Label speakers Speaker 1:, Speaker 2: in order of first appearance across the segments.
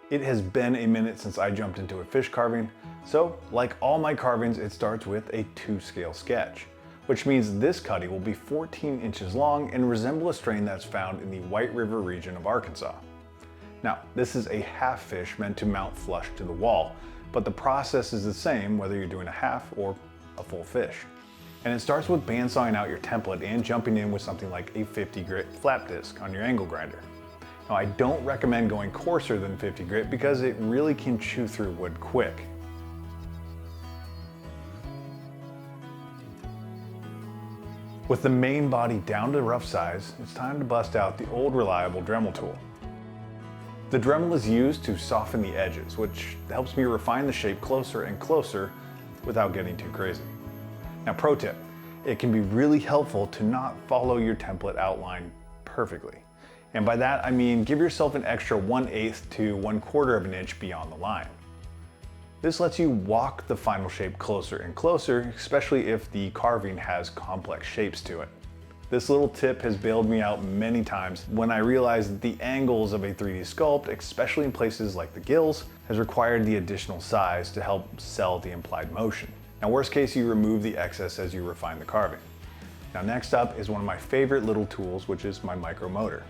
Speaker 1: It has been a minute since I jumped into a fish carving, so like all my carvings, it starts with a 2-scale sketch, which means this cutty will be 14 inches long and resemble a strain that's found in the White River region of Arkansas. Now, this is a half fish meant to mount flush to the wall, but the process is the same whether you're doing a half or a full fish. And it starts with bandsawing out your template and jumping in with something like a 50 grit flap disc on your angle grinder. Now, I don't recommend going coarser than 50 grit because it really can chew through wood quick. With the main body down to rough size, it's time to bust out the old reliable Dremel tool. The Dremel is used to soften the edges, which helps me refine the shape closer and closer without getting too crazy. Now, pro tip, it can be really helpful to not follow your template outline perfectly. And by that, I mean give yourself an extra 1/8 to 1/4 of an inch beyond the line. This lets you walk the final shape closer and closer, especially if the carving has complex shapes to it. This little tip has bailed me out many times when I realized that the angles of a 3D sculpt, especially in places like the gills, has required the additional size to help sell the implied motion. Now, worst case, you remove the excess as you refine the carving. Now, next up is one of my favorite little tools, which is my micro motor.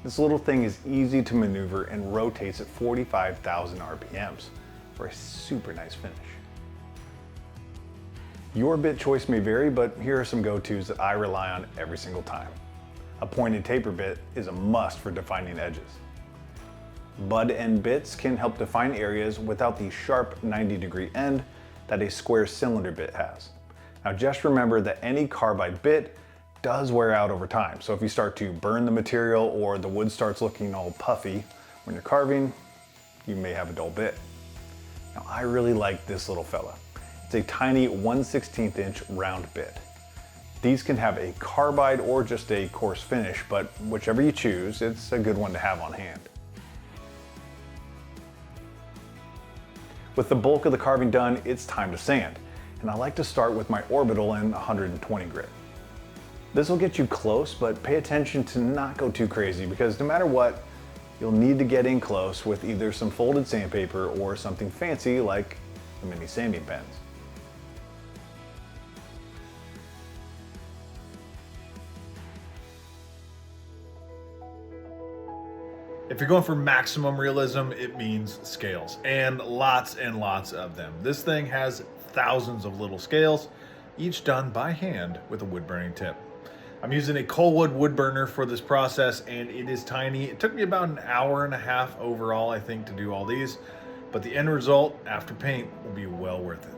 Speaker 1: This little thing is easy to maneuver and rotates at 45,000 RPMs for a super nice finish. Your bit choice may vary, but here are some go-tos that I rely on every single time. A pointed taper bit is a must for defining edges. Butt end bits can help define areas without the sharp 90-degree end that a square cylinder bit has. Now, just remember that any carbide bit does wear out over time. So if you start to burn the material or the wood starts looking all puffy when you're carving, you may have a dull bit. Now, I really like this little fella. It's a tiny 1/16 inch round bit. These can have a carbide or just a coarse finish, but whichever you choose, it's a good one to have on hand. With the bulk of the carving done, it's time to sand. And I like to start with my orbital and 120 grit. This will get you close, but pay attention to not go too crazy because no matter what, you'll need to get in close with either some folded sandpaper or something fancy like the mini sanding pens.
Speaker 2: If you're going for maximum realism, it means scales and lots of them. This thing has thousands of little scales, each done by hand with a wood burning tip. I'm using a Coalwood wood burner for this process and it is tiny. It took me about an hour and a half overall, I think, to do all these, but the end result after paint will be well worth it.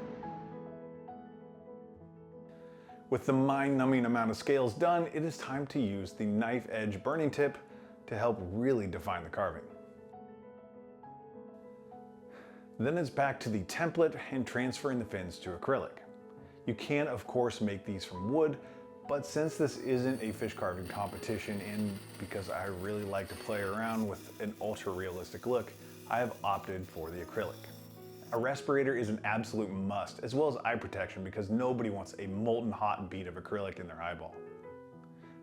Speaker 1: With the mind-numbing amount of scales done, it is time to use the knife edge burning tip to help really define the carving. Then it's back to the template and transferring the fins to acrylic. You can, of course, make these from wood, but since this isn't a fish carving competition and because I really like to play around with an ultra realistic look, I have opted for the acrylic. A respirator is an absolute must, as well as eye protection because nobody wants a molten hot bead of acrylic in their eyeball.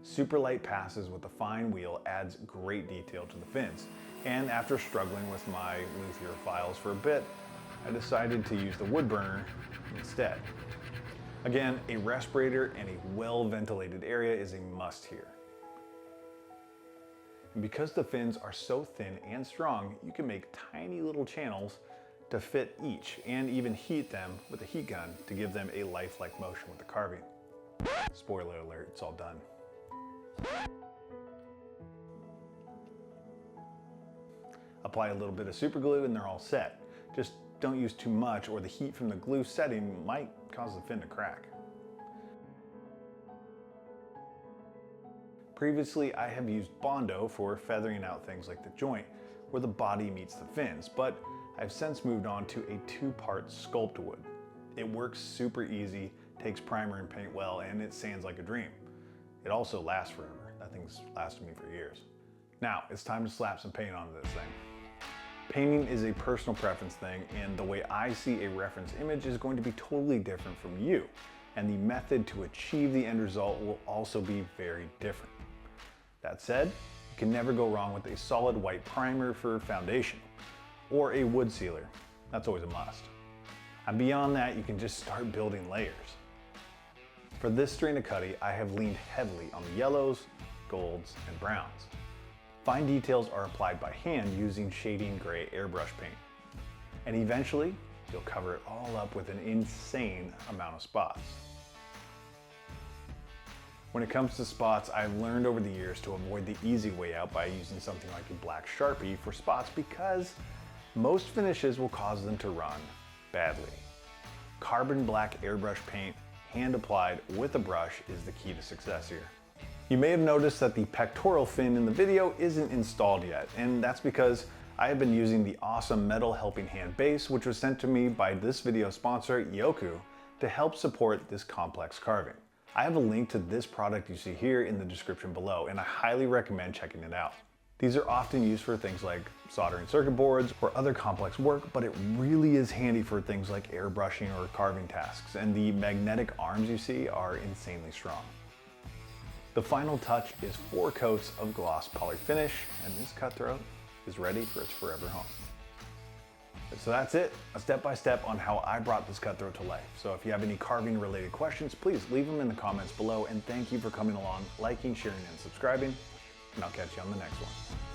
Speaker 1: Super light passes with a fine wheel adds great detail to the fins, and after struggling with my luthier files for a bit, I decided to use the wood burner instead. Again, a respirator and a well-ventilated area is a must here. And because the fins are so thin and strong, you can make tiny little channels to fit each and even heat them with a heat gun to give them a lifelike motion with the carving. Spoiler alert, it's all done. Apply a little bit of super glue and they're all set. Just don't use too much or the heat from the glue setting might cause the fin to crack. Previously, I have used Bondo for feathering out things like the joint where the body meets the fins, but I've since moved on to a 2-part sculpt wood. It works super easy, takes primer and paint well, and it sands like a dream. It also lasts forever. That thing's lasted me for years. Now, it's time to slap some paint onto this thing. Painting is a personal preference thing, and the way I see a reference image is going to be totally different from you, and the method to achieve the end result will also be very different. That said, you can never go wrong with a solid white primer for foundation. or a wood sealer. That's always a must. And beyond that, you can just start building layers. For this strain of cutty, I have leaned heavily on the yellows, golds, and browns. Fine details are applied by hand using shading gray airbrush paint. And eventually, you'll cover it all up with an insane amount of spots. When it comes to spots, I've learned over the years to avoid the easy way out by using something like a black Sharpie for spots because most finishes will cause them to run badly. Carbon black airbrush paint, hand applied with a brush, is the key to success here. You may have noticed that the pectoral fin in the video isn't installed yet, and that's because I have been using the awesome metal helping hand base, which was sent to me by this video sponsor, Yoku, to help support this complex carving. I have a link to this product you see here in the description below, and I highly recommend checking it out. These are often used for things like soldering circuit boards or other complex work, but it really is handy for things like airbrushing or carving tasks, and the magnetic arms you see are insanely strong. The final touch is 4 coats of gloss poly finish, and this cutthroat is ready for its forever home. So that's it, a step-by-step on how I brought this cutthroat to life. So if you have any carving related questions, please leave them in the comments below, and thank you for coming along, liking, sharing, and subscribing, and I'll catch you on the next one.